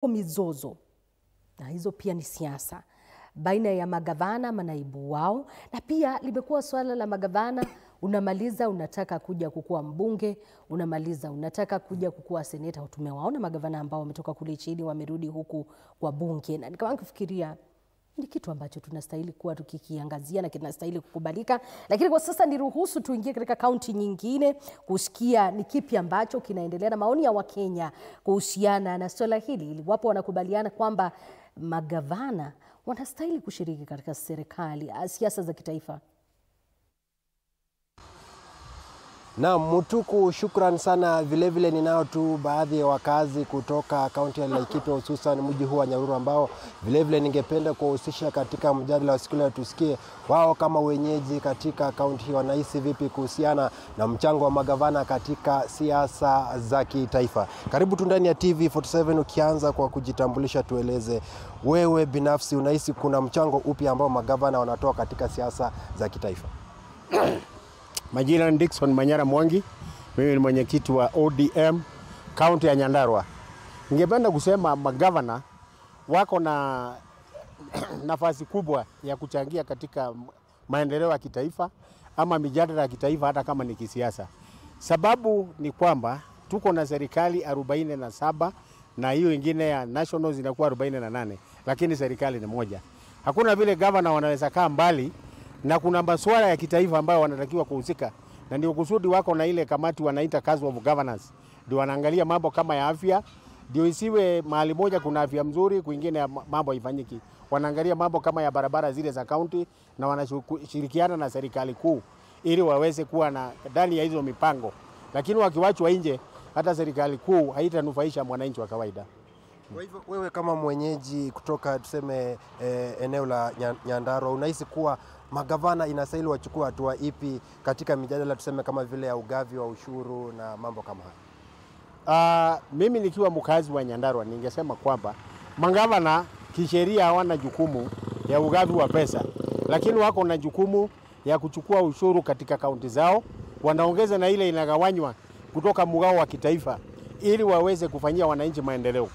mizozo, na hizo pia ni siasa baina ya magavana, manaibu wao, na pia limekuwa swala la magavana, unamaliza unataka kuja kukua mbunge, unamaliza unataka kuja kukua seneta. Tumewaona magavana ambao wametoka kule chini wamerudi huku kwa bunge, na nikawa kufikiria ni kitu ambacho tunastahili kuwa tukikiangazia na kinastahili kukubalika. Lakini kwa sasa niruhusu tuingie katika kaunti nyingine kusikia ni kipi ambacho kinaendelea na maoni ya Wakenya kuhusiana na swala hili, iwapo wanakubaliana kwamba magavana wanastahili kushiriki katika serikali, siasa za kitaifa. Na Mutuku, shukran sana. Vilevile ninao tu baadhi ya wakazi kutoka kaunti ya Laikipia, hususan mji huu wa Nyahururu, ambao vilevile ningependa kuwahusisha katika mjadala wa siku leo, tusikie wao kama wenyeji katika kaunti hii wanahisi vipi kuhusiana na mchango wa magavana katika siasa za kitaifa. Karibu tu ndani ya TV47. Ukianza kwa kujitambulisha, tueleze wewe binafsi unahisi kuna mchango upi ambao magavana wanatoa katika siasa za kitaifa? Majina ni Dickson Manyara Mwangi, mimi ni mwenyekiti wa ODM kaunti ya Nyandarua. Ningependa kusema magavana wako na nafasi kubwa ya kuchangia katika maendeleo ya kitaifa ama mijadala ya kitaifa, hata kama ni kisiasa. Sababu ni kwamba tuko na serikali 47 na hiyo ingine ya national zinakuwa 48, lakini serikali ni moja. Hakuna vile gavana wanaweza kaa mbali na kuna masuala ya kitaifa ambayo wanatakiwa kuhusika, na ndio kusudi wako na ile kamati wanaita Council of Governance. Ndio wanaangalia mambo kama ya afya, ndio isiwe mahali moja kuna afya mzuri kwingine mambo haifanyiki. Wanaangalia mambo kama ya barabara zile za county, na wanashirikiana na serikali kuu ili waweze kuwa na ndani ya hizo mipango. Lakini wakiwachwa nje, hata serikali kuu haitanufaisha mwananchi wa kawaida. Kwa hivyo wewe kama mwenyeji kutoka tuseme eneo la Nyandarua, unahisi kuwa magavana inastahili wachukua hatua ipi katika mijadala tuseme kama vile ya ugavi wa ushuru na mambo kama haya? Mimi nikiwa mkazi wa Nyandarua ningesema kwamba magavana kisheria hawana jukumu ya ugavi wa pesa, lakini wako na jukumu ya kuchukua ushuru katika kaunti zao, wanaongeza na ile inagawanywa kutoka mgao wa kitaifa ili waweze kufanyia wananchi maendeleo.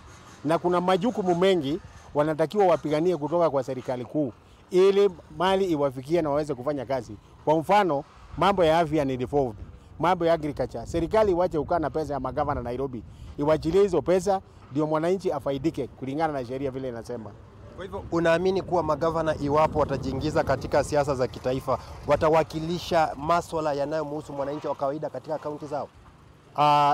Na kuna majukumu mengi wanatakiwa wapiganie kutoka kwa serikali kuu ili mali iwafikie na waweze kufanya kazi. Kwa mfano, mambo ya afya ni devolved, mambo ya agriculture. Serikali iwache kukaa na pesa ya magavana Nairobi, iwachilie hizo pesa ndio mwananchi afaidike kulingana na sheria vile inasema. Kwa hivyo unaamini kuwa magavana iwapo watajiingiza katika siasa za kitaifa watawakilisha masuala yanayomhusu mwananchi wa kawaida katika kaunti zao?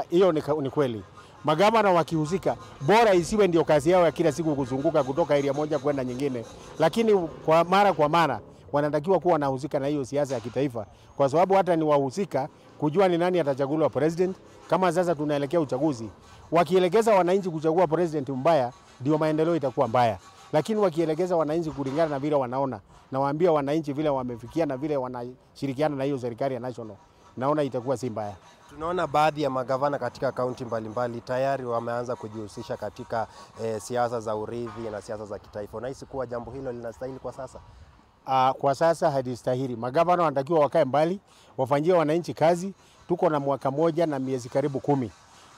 Hiyo ni kweli. Magavana wakihusika, bora isiwe ndio kazi yao ya kila siku kuzunguka kutoka area moja kwenda nyingine, lakini kwa mara wanatakiwa kuwa wanahusika na hiyo siasa ya kitaifa, kwa sababu hata ni wahusika kujua ni nani atachaguliwa president. Kama sasa tunaelekea uchaguzi, wakielekeza wananchi kuchagua president mbaya, ndio maendeleo itakuwa mbaya. Lakini wakielekeza wananchi kulingana na vile wanaona, na waambia wananchi vile wamefikia na vile wanashirikiana na hiyo serikali ya national, naona itakuwa si mbaya. Tunaona baadhi ya magavana katika kaunti mbalimbali tayari wameanza kujihusisha katika siasa za urithi na siasa za kitaifa. Unahisi kuwa jambo hilo linastahili kwa sasa? Kwa sasa halistahili. Magavana wanatakiwa wakae mbali, wafanyie wananchi kazi. Tuko na mwaka moja na miezi karibu 10.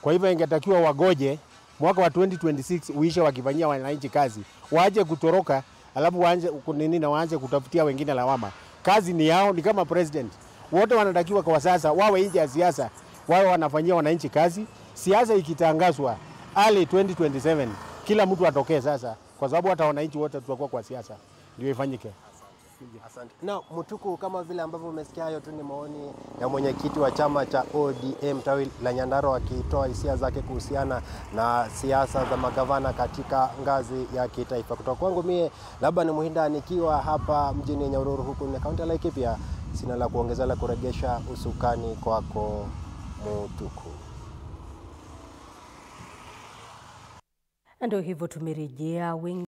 Kwa hivyo ingetakiwa wagoje mwaka wa 2026 uishe wakifanyia wananchi kazi. Waache kutoroka alafu waanze kutafutia wengine lawama. Kazi ni yao, ni kama president. Wote wanatakiwa kwa sasa wawe nje ya siasa, wawe wanafanyia wananchi kazi. Siasa ikitangazwa early 2027, kila mtu atokee sasa, kwa sababu hata wananchi wote tutakuwa kwa siasa, ndio ifanyike. Asante. Na Mutuku, kama vile ambavyo umesikia, hayo tu ni maoni ya mwenyekiti wa chama cha ODM tawi la Nyandarua akitoa hisia zake kuhusiana na siasa za magavana katika ngazi ya kitaifa. Kutoka kwangu mie labda ni Muhinda nikiwa hapa mjini Nyahururu huku ni kaunti ya Laikipia. Sina la kuongeza la kuregesha usukani kwako Mutuku. Ndio hivyo tumerejea wengi